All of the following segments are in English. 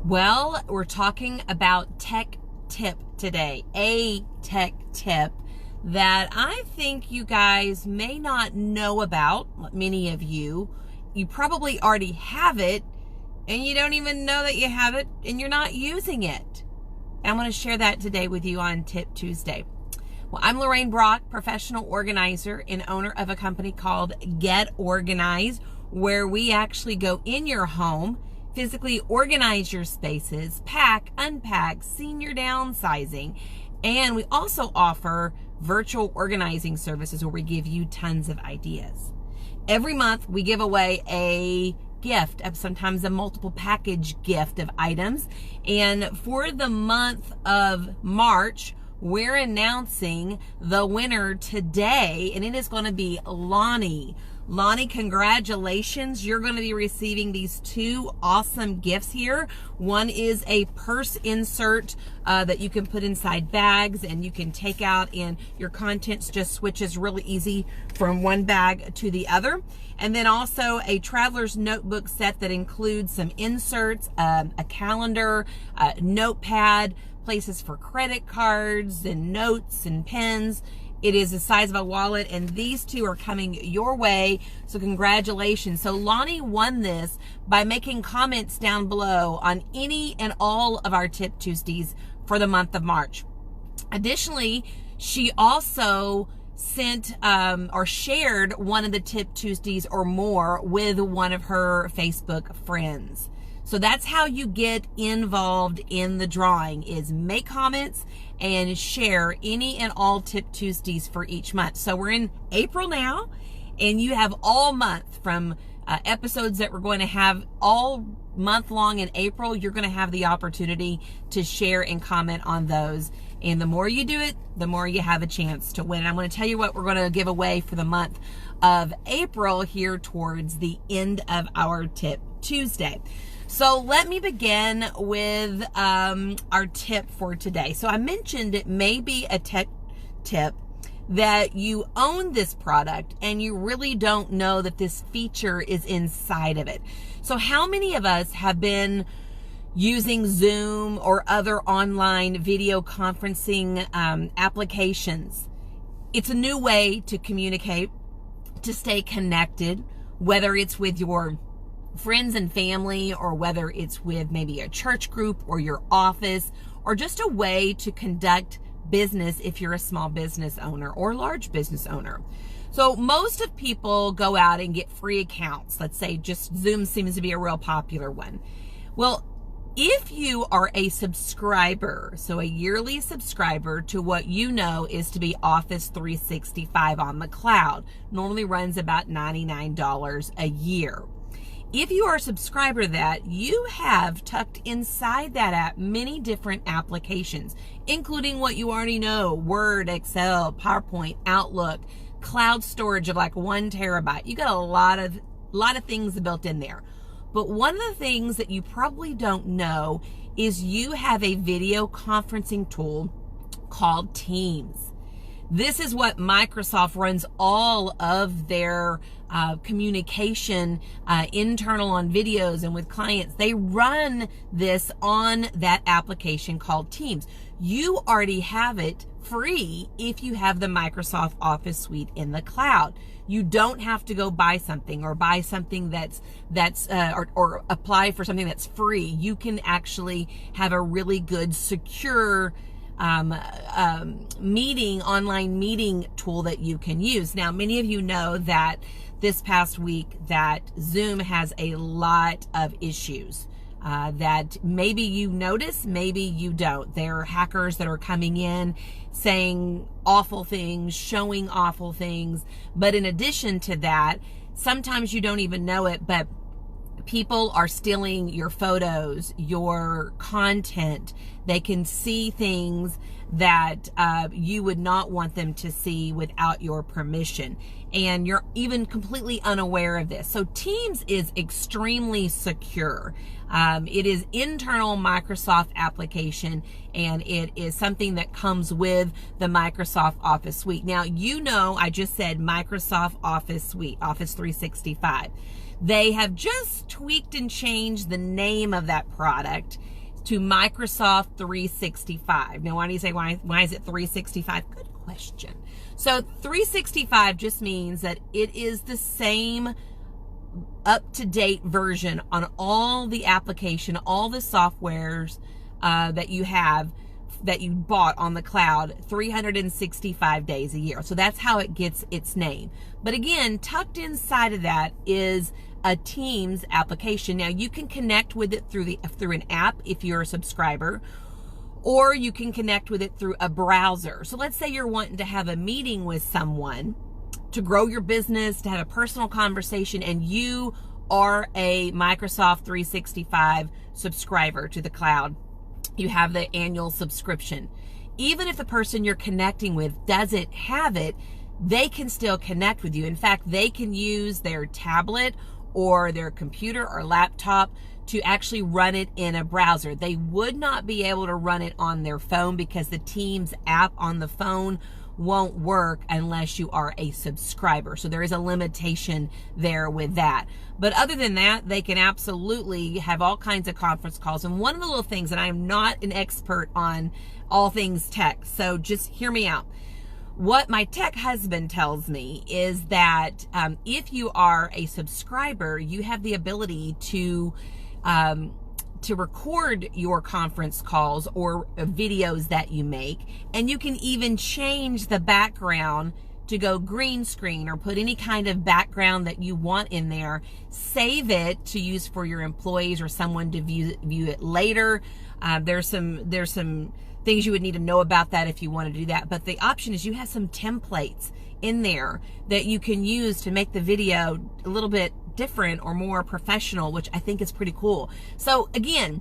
Well, we're talking about tech tip today, a tech tip that I think you guys may not know about. Many of you probably already have it and you don't even know that you have it and you're not using it. And I'm going to share that today with you on Tip Tuesday. Well, I'm Lorraine Brock, professional organizer and owner of a company called Get Organized, where we actually go in your home, physically organize your spaces, pack, unpack, senior downsizing, and we also offer virtual organizing services where we give you tons of ideas. Every month we give away a gift, sometimes a multiple package gift of items, and for the month of March, we're announcing the winner today, and it is going to be Lonnie. Lonnie, congratulations. You're going to be receiving these two awesome gifts here. One is a purse insert that you can put inside bags and you can take out, and your contents just switches really easy from one bag to the other. And then also a traveler's notebook set that includes some inserts, a calendar, a notepad, places for credit cards and notes and pens. It is the size of a wallet, and these two are coming your way, so congratulations. So Lonnie won this by making comments down below on any and all of our Tip Tuesdays for the month of March. Additionally, she also sent or shared one of the Tip Tuesdays or more with one of her Facebook friends. So that's how you get involved in the drawing, is make comments and share any and all Tip Tuesdays for each month. So we're in April now, and you have all month from episodes that we're going to have all month long in April. You're going to have the opportunity to share and comment on those. And the more you do it, the more you have a chance to win. And I'm going to tell you what we're going to give away for the month of April here towards the end of our Tip Tuesday. So let me begin with our tip for today. So I mentioned it may be a tech tip that you own this product and you really don't know that this feature is inside of it. So how many of us have been using Zoom or other online video conferencing applications? It's a new way to communicate, to stay connected, whether it's with your friends and family, or whether it's with maybe a church group or your office, or just a way to conduct business if you're a small business owner or large business owner. So most of people go out and get free accounts. Let's say just Zoom seems to be a real popular one. Well, if you are a subscriber, so a yearly subscriber to what you know is to be Office 365 on the cloud, normally runs about $99 a year. If you are a subscriber to that, you have tucked inside that app many different applications, including what you already know: Word, Excel, PowerPoint, Outlook, cloud storage of like 1 terabyte. You got a lot of things built in there. But one of the things that you probably don't know is you have a video conferencing tool called Teams. This is what Microsoft runs all of their communication internal on videos and with clients. They run this on that application called Teams. You already have it free if you have the Microsoft Office suite in the cloud. You don't have to go buy something or buy something or apply for something that's free. You can actually have a really good, secure online meeting tool that you can use. Now, many of you know that this past week that Zoom has a lot of issues that maybe you notice, maybe you don't. There are hackers that are coming in saying awful things, showing awful things. But in addition to that, sometimes you don't even know it, but people are stealing your photos, your content. They can see things that you would not want them to see without your permission. And you're even completely unaware of this. So Teams is extremely secure. It is internal Microsoft application, and it is something that comes with the Microsoft Office suite. Now, you know, I just said Microsoft Office suite, Office 365. They have just tweaked and changed the name of that product, to Microsoft 365. Now, why do you say, why is it 365? Good question. So 365 just means that it is the same up-to-date version on all the application, all the softwares that you have, that you bought on the cloud 365 days a year. So that's how it gets its name. But again, tucked inside of that is a Teams application. Now you can connect with it through an app if you're a subscriber, or you can connect with it through a browser. So let's say you're wanting to have a meeting with someone to grow your business, to have a personal conversation, and you are a Microsoft 365 subscriber to the cloud. You have the annual subscription. Even if the person you're connecting with doesn't have it, they can still connect with you. In fact, they can use their tablet or their computer or laptop to actually run it in a browser. They would not be able to run it on their phone because the Teams app on the phone won't work unless you are a subscriber. So there is a limitation there with that. But other than that, they can absolutely have all kinds of conference calls. And one of the little things, and I am not an expert on all things tech, so just hear me out. What my tech husband tells me is that if you are a subscriber, you have the ability to record your conference calls or videos that you make, and you can even change the background to go green screen or put any kind of background that you want in there, save it to use for your employees or someone to view it later. There's some things you would need to know about that if you want to do that, but the option is you have some templates in there that you can use to make the video a little bit different or more professional, which I think is pretty cool. So again,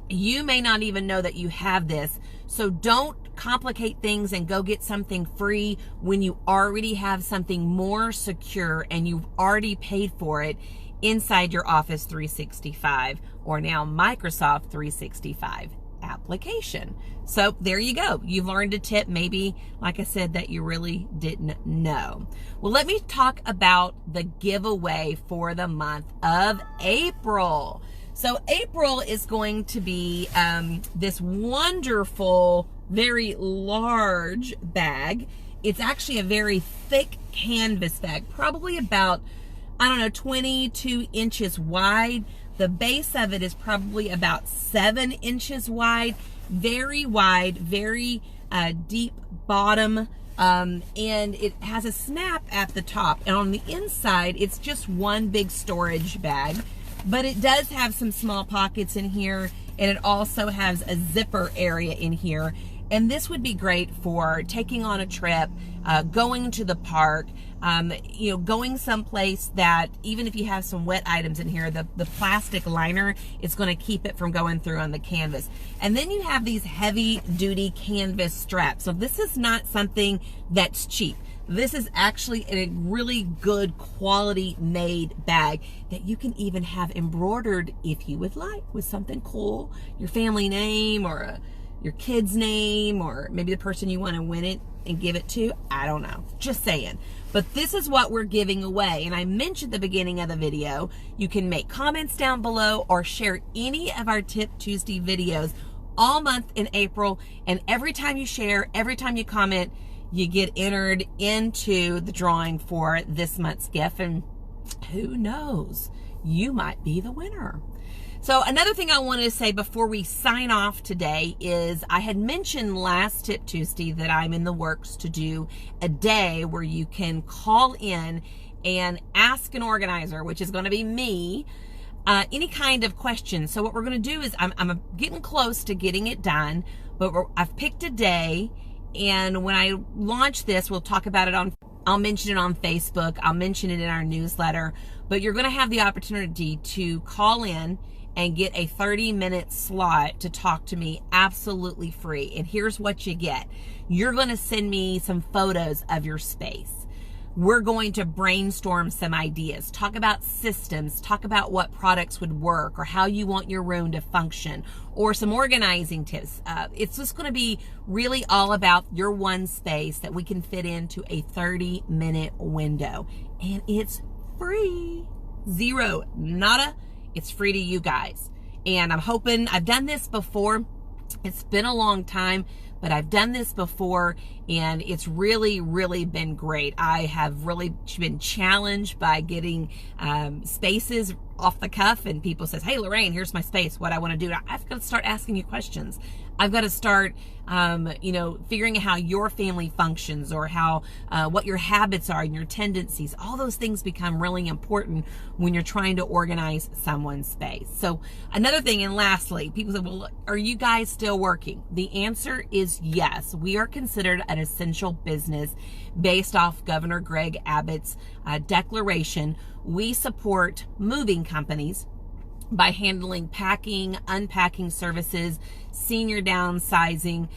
you may not even know that you have this, so don't complicate things and go get something free when you already have something more secure and you've already paid for it inside your Office 365 or now Microsoft 365 application. So there you go. You've learned a tip, maybe, like I said, that you really didn't know. Well, let me talk about the giveaway for the month of April. So April is going to be this wonderful, very large bag. It's actually a very thick canvas bag, probably about, 22 inches wide. The base of it is probably about 7 inches wide, very wide, very deep bottom, and it has a snap at the top. And on the inside, it's just one big storage bag, but it does have some small pockets in here, and it also has a zipper area in here. And this would be great for taking on a trip, going to the park, going someplace that even if you have some wet items in here, the plastic liner is going to keep it from going through on the canvas. And then you have these heavy duty canvas straps. So this is not something that's cheap. This is actually a really good quality made bag that you can even have embroidered if you would like with something cool, your family name or your kid's name, or maybe the person you want to win it and give it to. I don't know, just saying. But this is what we're giving away. And I mentioned at the beginning of the video, you can make comments down below or share any of our Tip Tuesday videos all month in April. And every time you share, every time you comment, you get entered into the drawing for this month's gift. And who knows, you might be the winner. So another thing I wanted to say before we sign off today is I had mentioned last Tip Tuesday that I'm in the works to do a day where you can call in and ask an organizer, which is going to be me, any kind of question. So what we're going to do is I'm getting close to getting it done, but I've picked a day, and when I launch this, we'll talk about it I'll mention it on Facebook, I'll mention it in our newsletter, but you're going to have the opportunity to call in and get a 30-minute slot to talk to me absolutely free. And here's what you get. You're going to send me some photos of your space. We're going to brainstorm some ideas, talk about systems, talk about what products would work or how you want your room to function, or some organizing tips. It's just going to be really all about your one space that we can fit into a 30-minute window. And it's free. Zero, nada. It's free to you guys. And I'm hoping, I've done this before. It's been a long time, but I've done this before, and it's really, really been great. I have really been challenged by getting spaces off the cuff, and people says, hey, Lorraine, here's my space, what I want to do. I've got to start asking you questions. I've got to start, figuring out how your family functions, or how, what your habits are and your tendencies. All those things become really important when you're trying to organize someone's space. So another thing, and lastly, people say, well, are you guys still working? The answer is yes. We are considered an essential business based off Governor Greg Abbott's declaration. We support moving companies by handling packing, unpacking services, senior downsizing.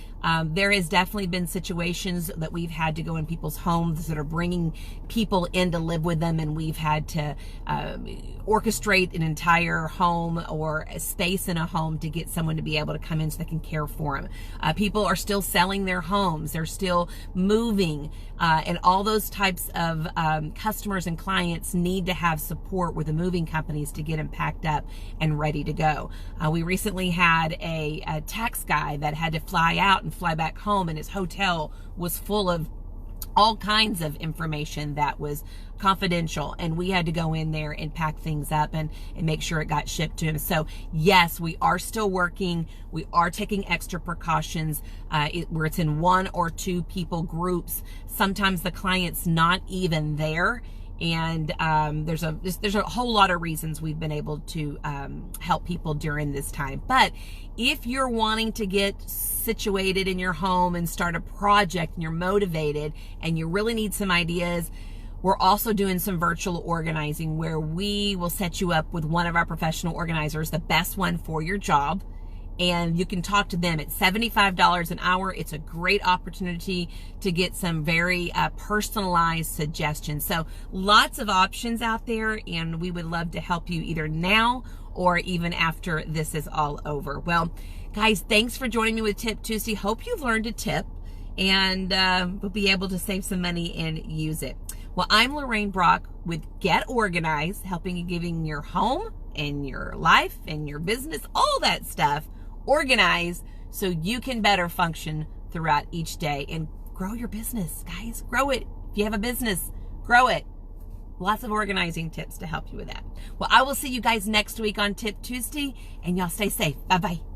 There has definitely been situations that we've had to go in people's homes that are bringing people in to live with them, and we've had to orchestrate an entire home or a space in a home to get someone to be able to come in so they can care for them. People are still selling their homes. They're still moving, and all those types of customers and clients need to have support with the moving companies to get them packed up and ready to go. We recently had a tax guy that had to fly out and fly back home, and his hotel was full of all kinds of information that was confidential, and we had to go in there and pack things up and make sure it got shipped to him. So yes, we are still working. We are taking extra precautions where it's in 1 or 2 people groups. Sometimes the client's not even there, and there's a whole lot of reasons we've been able to help people during this time. But if you're wanting to get situated in your home and start a project, and you're motivated and you really need some ideas, we're also doing some virtual organizing where we will set you up with one of our professional organizers, the best one for your job. And you can talk to them at $75 an hour. It's a great opportunity to get some very personalized suggestions. So lots of options out there, and we would love to help you either now or even after this is all over. Well, guys, thanks for joining me with Tip Tuesday. Hope you've learned a tip, and we'll be able to save some money and use it. Well, I'm Lorraine Brock with Get Organized, helping you giving your home and your life and your business, all that stuff, organized so you can better function throughout each day and grow your business, guys. Grow it. If you have a business, grow it. Lots of organizing tips to help you with that. Well, I will see you guys next week on Tip Tuesday, and y'all stay safe. Bye-bye.